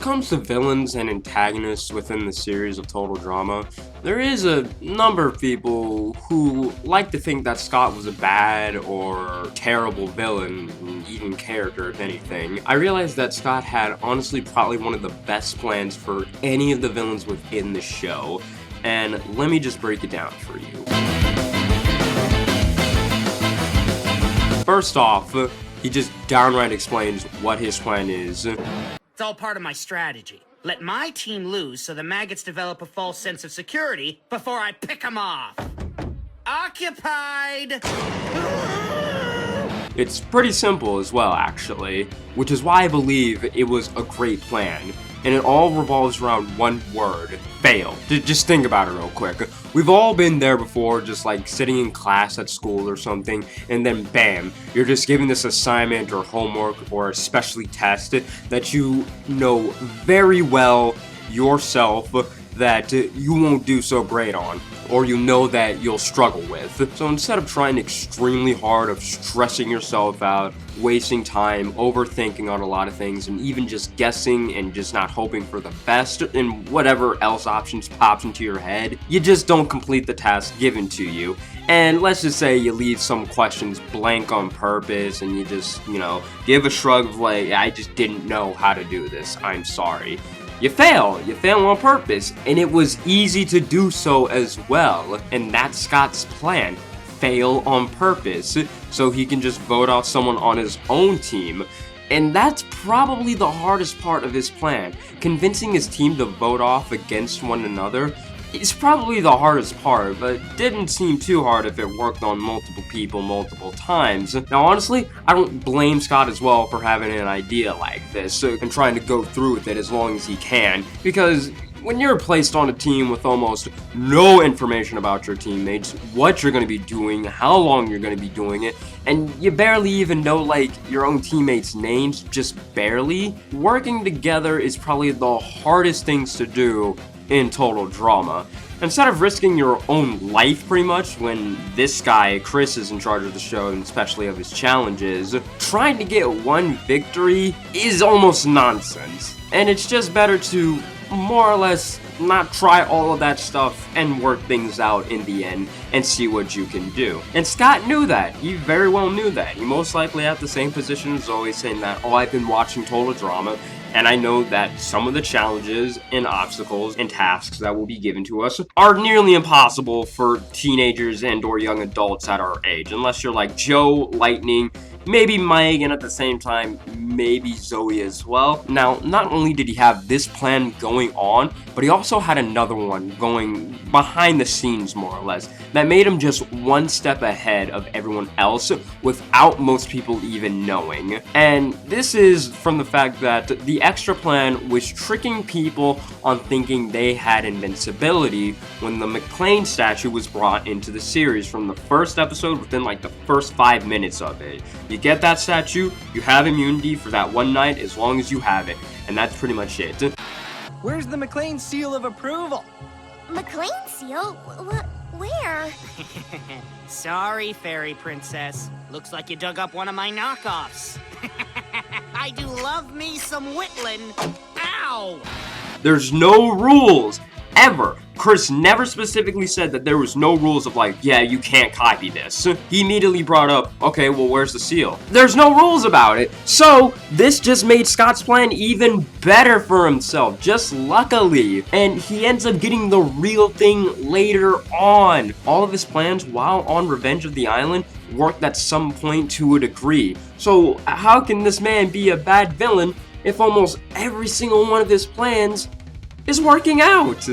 comes to villains and antagonists within the series of Total Drama, there is a number of people who like to think that Scott was a bad or terrible villain, even character if anything. I realized that Scott had honestly probably one of the best plans for any of the villains within the show, and let me just break it down for you. First off, he just downright explains what his plan is. It's all part of my strategy. Let my team lose so the maggots develop a false sense of security before I pick them off. Occupied! It's pretty simple as well, actually, which is why I believe it was a great plan. And it all revolves around one word: fail. Just think about it real quick. We've all been there before, just like sitting in class at school or something, and then bam, you're just given this assignment or homework or especially test that you know very well yourself that you won't do so great on, or you know that you'll struggle with. So instead of trying extremely hard, of stressing yourself out, wasting time, overthinking on a lot of things, and even just guessing and just not hoping for the best and whatever else options pops into your head, you just don't complete the task given to you. And let's just say you leave some questions blank on purpose and you just, give a shrug of like, I just didn't know how to do this, I'm sorry. You fail on purpose, and it was easy to do so as well, and that's Scott's plan. Fail on purpose, so he can just vote out someone on his own team. And that's probably the hardest part of his plan. Convincing his team to vote off against one another is probably the hardest part, but didn't seem too hard if it worked on multiple people multiple times. Now honestly, I don't blame Scott as well for having an idea like this and trying to go through with it as long as he can, because when you're placed on a team with almost no information about your teammates, what you're going to be doing, how long you're going to be doing it, and you barely even know your own teammates' names, just barely, working together is probably the hardest things to do in Total Drama. Instead of risking your own life pretty much, when this guy, Chris, is in charge of the show and especially of his challenges, trying to get one victory is almost nonsense. And it's just better to more or less not try all of that stuff and work things out in the end and see what you can do. And Scott knew that. He very well knew that. He most likely had the same position as always, saying that, oh, I've been watching Total Drama, and I know that some of the challenges and obstacles and tasks that will be given to us are nearly impossible for teenagers and or young adults at our age, unless you're like Joe, Lightning, maybe Mike, and at the same time, maybe Zoe as well. Now, not only did he have this plan going on, but he also had another one going behind the scenes, more or less, that made him just one step ahead of everyone else without most people even knowing. And this is from the fact that the extra plan was tricking people on thinking they had invincibility when the McClane statue was brought into the series from the first episode within the first 5 minutes of it. You get that statue, you have immunity for that one night as long as you have it, and that's pretty much it. Where's the McClane seal of approval? McClane seal? Where? Sorry, fairy princess. Looks like you dug up one of my knockoffs. I do love me some Whitlin. Ow! There's no rules, ever. Chris never specifically said that there was no rules of yeah, you can't copy this. He immediately brought up, okay, well, where's the seal? There's no rules about it. So this just made Scott's plan even better for himself, just luckily. And he ends up getting the real thing later on. All of his plans while on Revenge of the Island worked at some point to a degree. So how can this man be a bad villain if almost every single one of his plans is working out?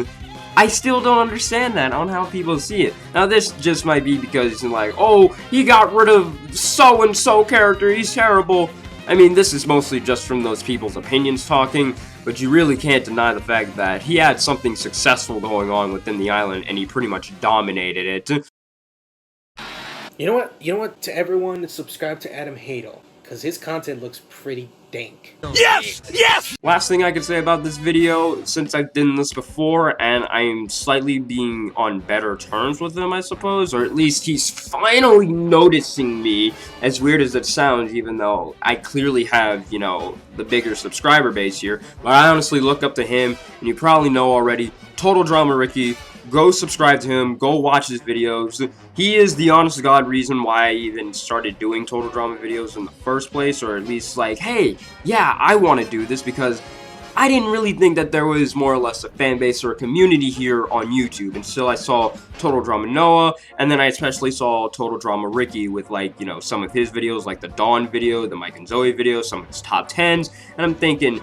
I still don't understand that on how people see it. Now this just might be because it's oh, he got rid of so-and-so character, he's terrible. I mean, this is mostly just from those people's opinions talking, but you really can't deny the fact that he had something successful going on within the island and he pretty much dominated it. You know what? To everyone, subscribe to Adam Haydel, because his content looks pretty dank. Yes! Yes! Last thing I could say about this video, since I've done this before, and I'm slightly being on better terms with him, I suppose, or at least he's finally noticing me, as weird as it sounds, even though I clearly have, you know, the bigger subscriber base here, but I honestly look up to him, and you probably know already, Total Drama Ricky. Go subscribe to him, go watch his videos. He is the honest to God reason why I even started doing Total Drama videos in the first place, or at least like, hey, yeah, I want to do this, because I didn't really think that there was more or less a fan base or a community here on YouTube until I saw Total Drama Noah, and then I especially saw Total Drama Ricky with, like, you know, some of his videos, like the Dawn video, the Mike and Zoe video, some of his top 10s, and I'm thinking,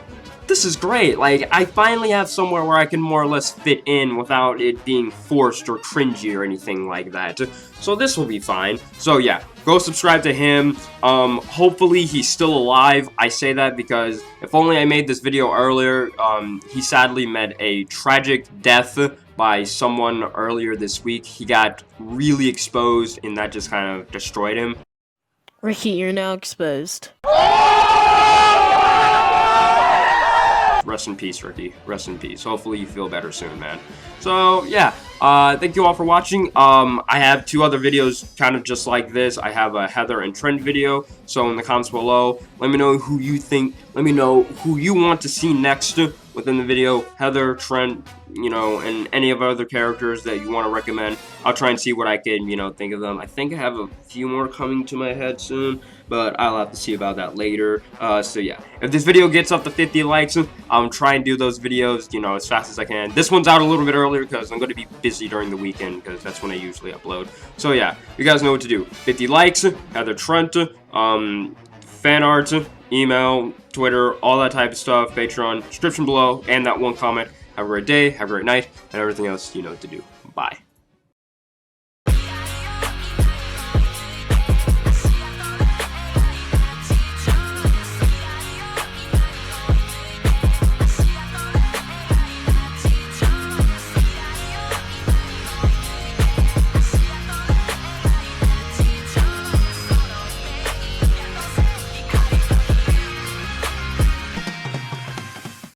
this is great. Like, I finally have somewhere where I can more or less fit in without it being forced or cringy or anything like that. So this will be fine. So yeah, go subscribe to him. Hopefully he's still alive. I say that because if only I made this video earlier. He sadly met a tragic death by someone earlier this week. He got really exposed and that just kind of destroyed him. Ricky, you're now exposed. Rest in peace, Ricky. Rest in peace. Hopefully you feel better soon, man. So, yeah. Thank you all for watching. I have 2 other videos kind of just like this. I have a Heather and Trent video. So, in the comments below, let me know who you think. Let me know who you want to see next within the video. Heather, Trent, you know, and any of other characters that you want to recommend. I'll try and see what I can, you know, think of them. I think I have a few more coming to my head soon, but I'll have to see about that later. So yeah, if this video gets up to 50 likes, I'll try and do those videos, you know, as fast as I can. This one's out a little bit earlier because I'm going to be busy during the weekend because that's when I usually upload. So yeah, you guys know what to do. 50 likes, Heather, Trent, fan art, email, Twitter, all that type of stuff, Patreon, description below, and that one comment. Have a great day, have a great night, and everything else you know what to do.